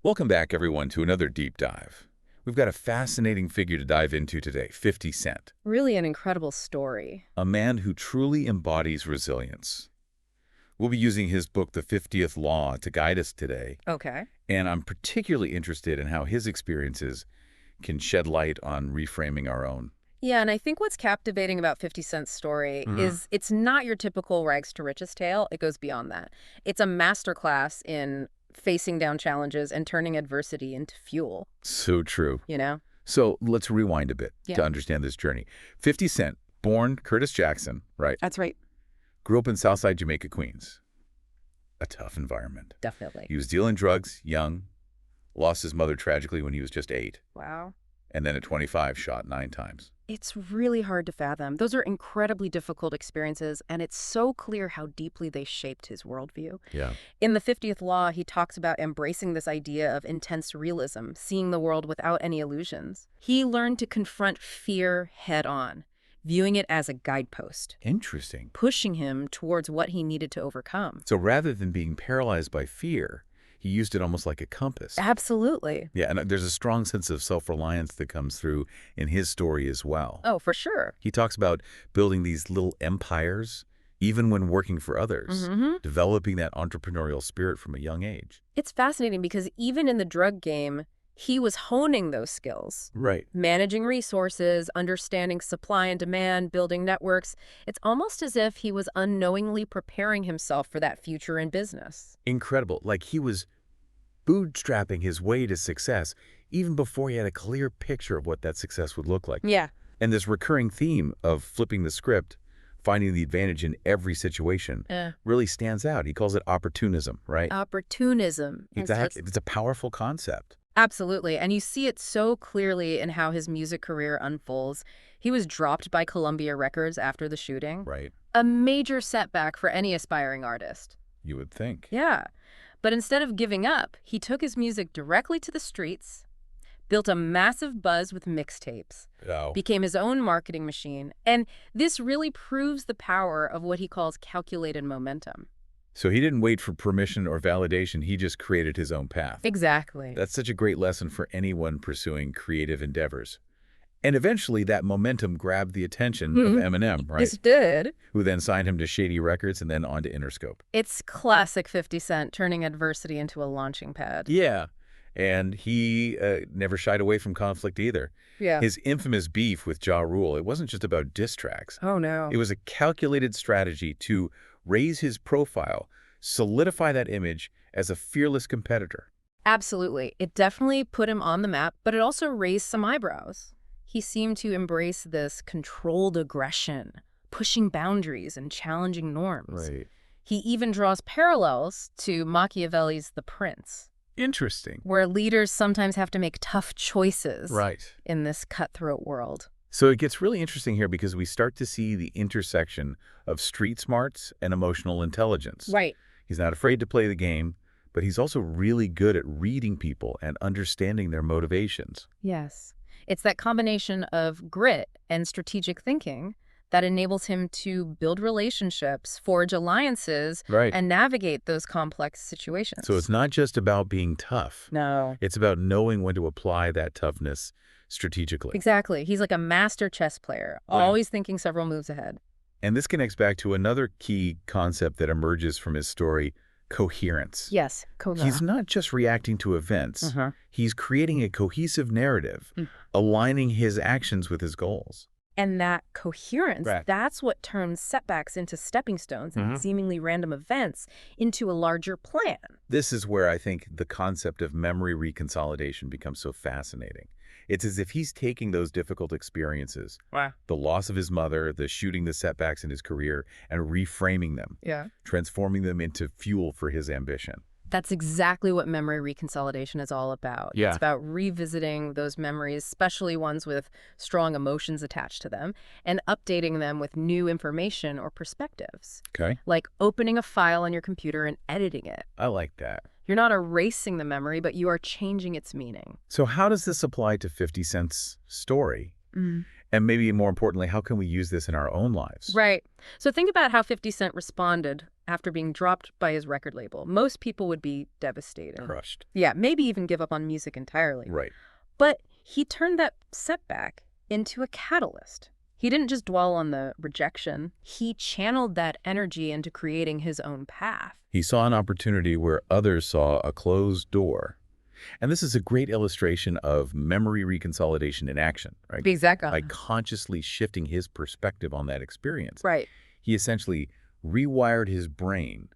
Welcome back, everyone, to another deep dive. We've got a fascinating figure to dive into today, 50 Cent, Really an incredible story. a man who truly embodies resilience. We'll be using his book, The 50th Law, to guide us today, Okay. and I'm particularly interested in how his experiences can shed light on reframing our own. Yeah, and I think what's captivating about 50 Cent's story Mhm. is it's not your typical rags to riches tale. It goes beyond that. It's a masterclass in facing down challenges and turning adversity into fuel, So true. you know? So let's rewind a bit Yeah. to understand this journey. 50 Cent, born Curtis Jackson, right? That's right. Grew up in Southside Jamaica, Queens. A tough environment. Definitely. He was dealing drugs, young, lost his mother tragically when he was just 8, Wow. and then at 25, shot 9 times. It's really hard to fathom. Those are incredibly difficult experiences, and it's so clear how deeply they shaped his worldview. Yeah. In the 50th Law, he talks about embracing this idea of intense realism, seeing the world without any illusions. He learned to confront fear head on, viewing it as a guidepost, Interesting. pushing him towards what he needed to overcome. So rather than being paralyzed by fear, he used it almost like a compass. Absolutely. Yeah, and there's a strong sense of self-reliance that comes through in his story as well. Oh, for sure. He talks about building these little empires, even when working for others, developing that entrepreneurial spirit from a young age. It's fascinating because even in the drug game, he was honing those skills. Right. Managing resources, understanding supply and demand, building networks. It's almost as if he was unknowingly preparing himself for that future in business. Incredible. Like he was bootstrapping his way to success even before he had a clear picture of what that success would look like. Yeah. And this recurring theme of flipping the script, finding the advantage in every situation, really stands out. He calls it opportunism, right? Opportunism. Exactly. It's a powerful concept. Absolutely. And you see it so clearly in how his music career unfolds. He was dropped by Columbia Records after the shooting. Right. A major setback for any aspiring artist. You would think. Yeah. But instead of giving up, he took his music directly to the streets, built a massive buzz with mixtapes, Oh. became his own marketing machine, and this really proves the power of what he calls calculated momentum. So he didn't wait for permission or validation. He just created his own path. Exactly. That's such a great lesson for anyone pursuing creative endeavors. And eventually that momentum grabbed the attention of Eminem, right? This did. Who then signed him to Shady Records and then on to Interscope. It's classic 50 Cent turning adversity into a launching pad. Yeah. And he never shied away from conflict either. Yeah. His infamous beef with Ja Rule, it wasn't just about diss tracks. Oh, no. It was a calculated strategy to raise his profile, solidify that image as a fearless competitor. Absolutely. It definitely put him on the map, but it also raised some eyebrows. He seemed to embrace this controlled aggression, pushing boundaries and challenging norms. Right. He even draws parallels to Machiavelli's The Prince, Interesting. where leaders sometimes have to make tough choices Right. in this cutthroat world. So it gets really interesting here because we start to see the intersection of street smarts and emotional intelligence. Right. He's not afraid to play the game, but he's also really good at reading people and understanding their motivations. Yes. It's that combination of grit and strategic thinking that enables him to build relationships, forge alliances, Right. and navigate those complex situations. So it's not just about being tough. No. It's about knowing when to apply that toughness strategically. Exactly. He's like a master chess player, Right. always thinking several moves ahead. And this connects back to another key concept that emerges from his story, coherence. Yes. He's not just reacting to events. He's creating a cohesive narrative, aligning his actions with his goals. And that coherence, Right. that's what turns setbacks into stepping stones and seemingly random events into a larger plan. This is where I think the concept of memory reconsolidation becomes so fascinating. It's as if he's taking those difficult experiences, the loss of his mother, the shooting, the setbacks in his career, and reframing them, Yeah. transforming them into fuel for his ambition. That's exactly what memory reconsolidation is all about. Yeah. It's about revisiting those memories, especially ones with strong emotions attached to them, and updating them with new information or perspectives. Okay. Like opening a file on your computer and editing it. I like that. You're not erasing the memory, but you are changing its meaning. So how does this apply to 50 Cent's story? And maybe more importantly, how can we use this in our own lives? Right. So think about how 50 Cent responded after being dropped by his record label. Most people would be devastated. Crushed. Yeah, maybe even give up on music entirely. Right. But he turned that setback into a catalyst. He didn't just dwell on the rejection. He channeled that energy into creating his own path. He saw an opportunity where others saw a closed door. And this is a great illustration of memory reconsolidation in action, right? Exactly. By consciously shifting his perspective on that experience. Right. He essentially rewired his brain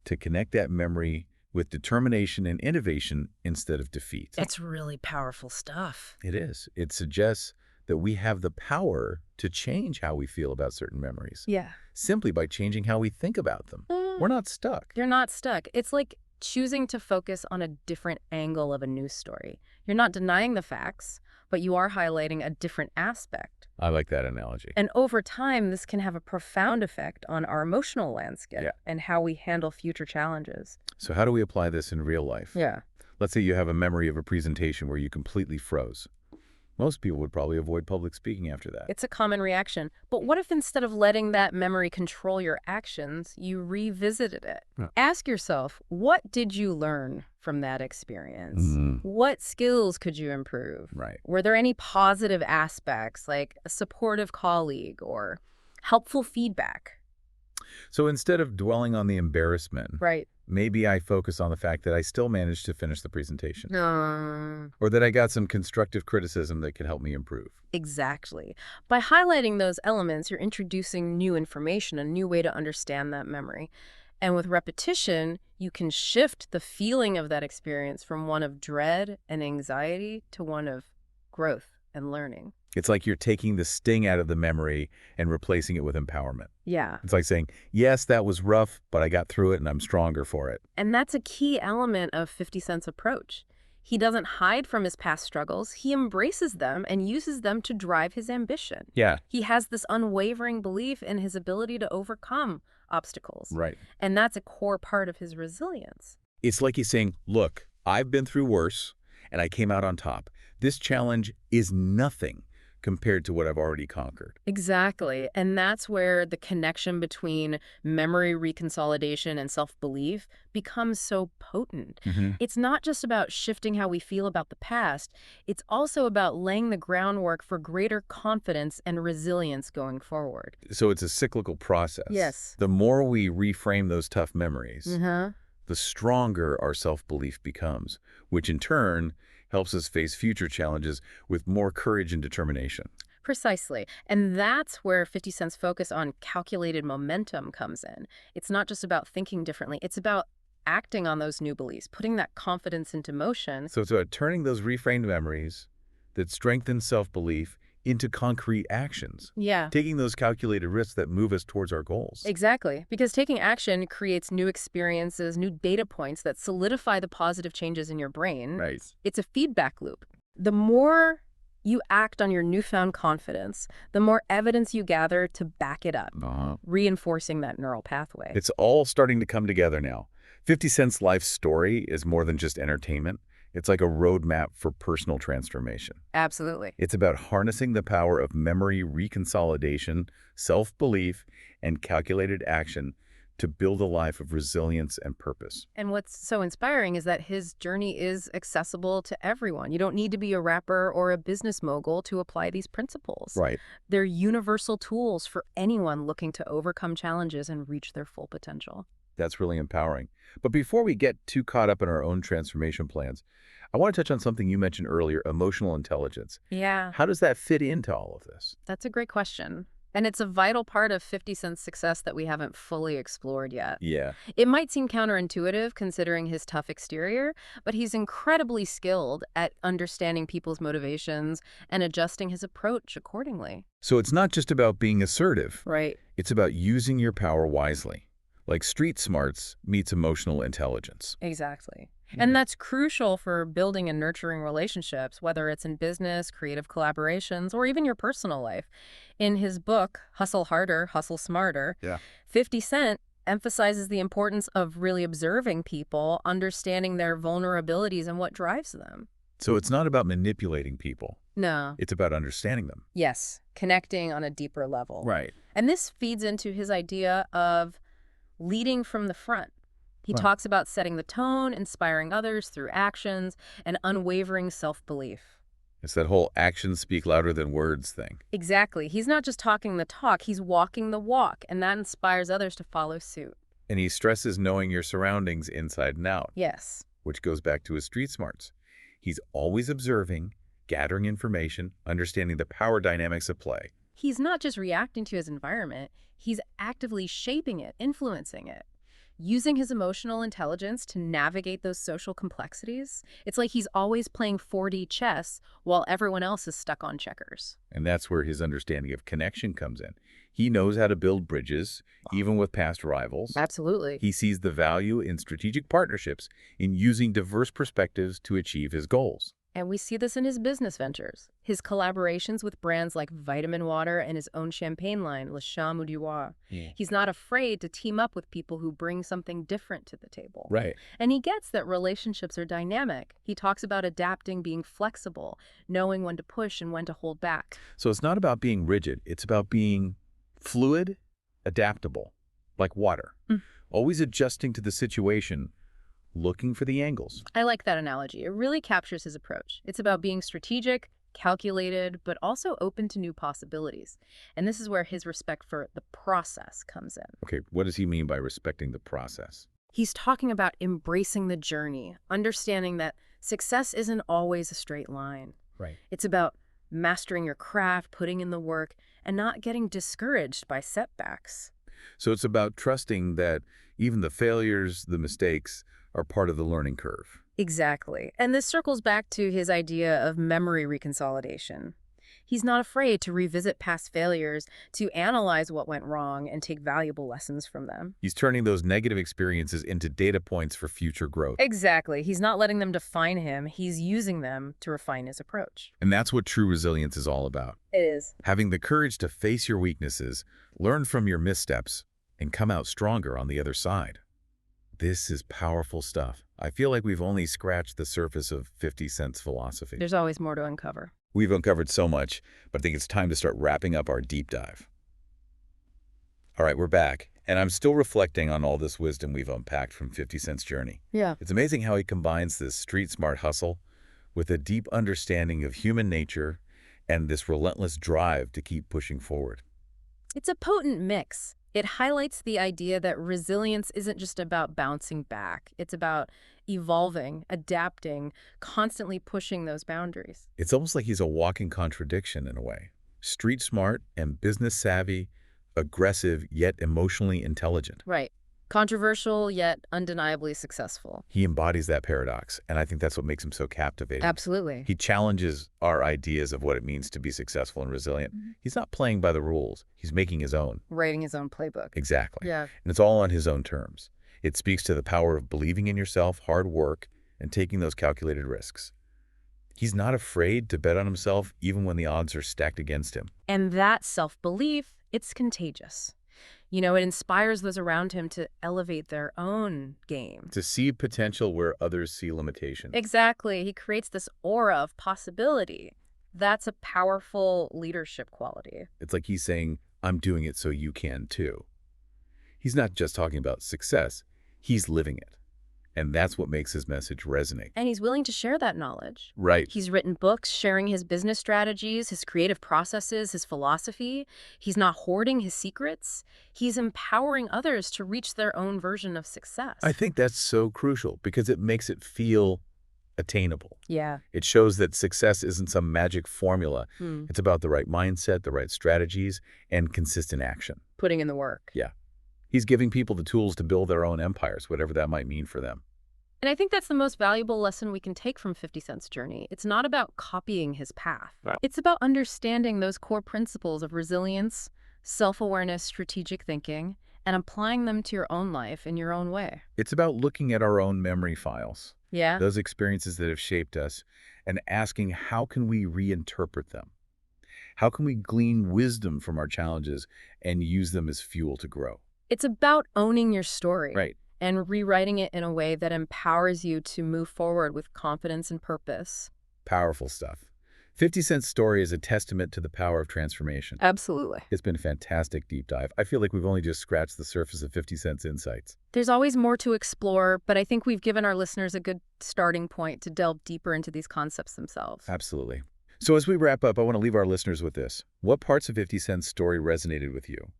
to connect that memory with determination and innovation instead of defeat. It's really powerful stuff. It is. It suggests that we have the power to change how we feel about certain memories. Yeah. Simply by changing how we think about them. We're not stuck. You're not stuck. It's like choosing to focus on a different angle of a news story. You're not denying the facts, but you are highlighting a different aspect. I like that analogy. And over time, this can have a profound effect on our emotional landscape and how we handle future challenges. So how do we apply this in real life? Yeah. Let's say you have a memory of a presentation where you completely froze. Most people would probably avoid public speaking after that. It's a common reaction. But what if instead of letting that memory control your actions, you revisited it? Yeah. Ask yourself, what did you learn from that experience? What skills could you improve? Right. Were there any positive aspects, like a supportive colleague or helpful feedback? So instead of dwelling on the embarrassment, Right. maybe I focus on the fact that I still managed to finish the presentation. Uh, Or that I got some constructive criticism that could help me improve. Exactly. By highlighting those elements, you're introducing new information, a new way to understand that memory. And with repetition, you can shift the feeling of that experience from one of dread and anxiety to one of growth and learning. It's like you're taking the sting out of the memory and replacing it with empowerment. Yeah. It's like saying, yes, that was rough, but I got through it and I'm stronger for it. And that's a key element of 50 Cent's approach. He doesn't hide from his past struggles. He embraces them and uses them to drive his ambition. Yeah. He has this unwavering belief in his ability to overcome obstacles. Right. And that's a core part of his resilience. It's like he's saying, look, I've been through worse and I came out on top. This challenge is nothing compared to what I've already conquered. Exactly. And that's where the connection between memory reconsolidation and self-belief becomes so potent. It's not just about shifting how we feel about the past. It's also about laying the groundwork for greater confidence and resilience going forward. So it's a cyclical process. Yes. The more we reframe those tough memories, Uh-huh. the stronger our self-belief becomes, which in turn helps us face future challenges with more courage and determination. Precisely. And that's where 50 Cent's focus on calculated momentum comes in. It's not just about thinking differently. It's about acting on those new beliefs, putting that confidence into motion. So it's about turning those reframed memories that strengthen self-belief into concrete actions. Yeah. Taking those calculated risks that move us towards our goals. Exactly. Because taking action creates new experiences, new data points that solidify the positive changes in your brain. Right. It's a feedback loop. The more you act on your newfound confidence, the more evidence you gather to back it up, reinforcing that neural pathway. It's all starting to come together now. 50 Cent's life story is more than just entertainment. It's like a roadmap for personal transformation. Absolutely. It's about harnessing the power of memory reconsolidation, self-belief, and calculated action to build a life of resilience and purpose. And what's so inspiring is that his journey is accessible to everyone. You don't need to be a rapper or a business mogul to apply these principles. Right. They're universal tools for anyone looking to overcome challenges and reach their full potential. That's really empowering. But before we get too caught up in our own transformation plans, I want to touch on something you mentioned earlier, emotional intelligence. Yeah. How does that fit into all of this? That's a great question. And it's a vital part of 50 Cent's success that we haven't fully explored yet. Yeah. It might seem counterintuitive considering his tough exterior, but he's incredibly skilled at understanding people's motivations and adjusting his approach accordingly. So it's not just about being assertive. Right. It's about using your power wisely. Like street smarts meets emotional intelligence. Exactly. And that's crucial for building and nurturing relationships, whether it's in business, creative collaborations, or even your personal life. In his book, Hustle Harder, Hustle Smarter, 50 Cent emphasizes the importance of really observing people, understanding their vulnerabilities and what drives them. So it's not about manipulating people. No. It's about understanding them. Yes, connecting on a deeper level. Right. And this feeds into his idea of leading from the front. He Wow. talks about setting the tone, inspiring others through actions, and unwavering self-belief. It's that whole actions speak louder than words thing. Exactly. He's not just talking the talk, he's walking the walk, and that inspires others to follow suit. And he stresses knowing your surroundings inside and out, Yes. which goes back to his street smarts. He's always observing, gathering information, understanding the power dynamics at play. He's not just reacting to his environment, he's actively shaping it, influencing it. Using his emotional intelligence to navigate those social complexities, it's like he's always playing 4D chess while everyone else is stuck on checkers. And that's where his understanding of connection comes in. He knows how to build bridges, even with past rivals. Absolutely. He sees the value in strategic partnerships, in using diverse perspectives to achieve his goals. And we see this in his business ventures. His collaborations with brands like Vitamin Water and his own champagne line, Le Champ du Roi. He's not afraid to team up with people who bring something different to the table. Right. And he gets that relationships are dynamic. He talks about adapting, being flexible, knowing when to push and when to hold back. So it's not about being rigid. It's about being fluid, adaptable, like water. Always adjusting to the situation, looking for the angles. I like that analogy. It really captures his approach. It's about being strategic, calculated, but also open to new possibilities. And this is where his respect for the process comes in. Okay, what does he mean by respecting the process? He's talking about embracing the journey, understanding that success isn't always a straight line. Right. It's about mastering your craft, putting in the work, and not getting discouraged by setbacks. So it's about trusting that even the failures, the mistakes, are part of the learning curve. Exactly. And this circles back to his idea of memory reconsolidation. He's not afraid to revisit past failures, to analyze what went wrong, and take valuable lessons from them. He's turning those negative experiences into data points for future growth. Exactly. He's not letting them define him. He's using them to refine his approach. And that's what true resilience is all about. It is. Having the courage to face your weaknesses, learn from your missteps, and come out stronger on the other side. This is powerful stuff. I feel like we've only scratched the surface of 50 Cent's philosophy. There's always more to uncover. We've uncovered so much, but I think it's time to start wrapping up our deep dive. All right, we're back, and I'm still reflecting on all this wisdom we've unpacked from 50 Cent's journey. Yeah. It's amazing how he combines this street-smart hustle with a deep understanding of human nature and this relentless drive to keep pushing forward. It's a potent mix. It highlights the idea that resilience isn't just about bouncing back. It's about evolving, adapting, constantly pushing those boundaries. It's almost like he's a walking contradiction in a way. Street smart and business savvy, aggressive yet emotionally intelligent. Right. Controversial yet undeniably successful. He embodies that paradox, and I think that's what makes him so captivating. Absolutely. He challenges our ideas of what it means to be successful and resilient. He's not playing by the rules. He's making his own. Writing his own playbook. Exactly. Yeah. And it's all on his own terms. It speaks to the power of believing in yourself, hard work, and taking those calculated risks. He's not afraid to bet on himself even when the odds are stacked against him. And that self-belief, it's contagious. You know, it inspires those around him to elevate their own game. To see potential where others see limitation. Exactly. He creates this aura of possibility. That's a powerful leadership quality. It's like he's saying, I'm doing it so you can too. He's not just talking about success, he's living it. And that's what makes his message resonate. And he's willing to share that knowledge. Right. He's written books sharing his business strategies, his creative processes, his philosophy. He's not hoarding his secrets. He's empowering others to reach their own version of success. I think that's so crucial because it makes it feel attainable. Yeah. It shows that success isn't some magic formula. It's about the right mindset, the right strategies, and consistent action. Putting in the work. Yeah. He's giving people the tools to build their own empires, whatever that might mean for them. And I think that's the most valuable lesson we can take from 50 Cent's journey. It's not about copying his path. Right. It's about understanding those core principles of resilience, self-awareness, strategic thinking, and applying them to your own life in your own way. It's about looking at our own memory files, Yeah. those experiences that have shaped us, and asking how can we reinterpret them? How can we glean wisdom from our challenges and use them as fuel to grow? It's about owning your story. Right. And rewriting it in a way that empowers you to move forward with confidence and purpose. Powerful stuff. 50 Cent's story is a testament to the power of transformation. Absolutely. It's been a fantastic deep dive. I feel like we've only just scratched the surface of 50 Cent's insights. There's always more to explore, but I think we've given our listeners a good starting point to delve deeper into these concepts themselves. Absolutely. So as we wrap up, I want to leave our listeners with this. What parts of 50 Cent's story resonated with you?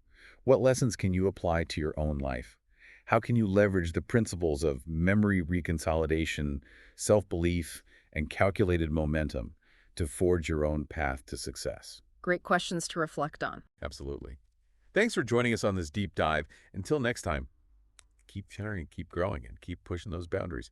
What lessons can you apply to your own life? How can you leverage the principles of memory reconsolidation, self-belief, and calculated momentum to forge your own path to success? Great questions to reflect on. Absolutely. Thanks for joining us on this deep dive. Until next time, keep sharing, keep growing, and keep pushing those boundaries.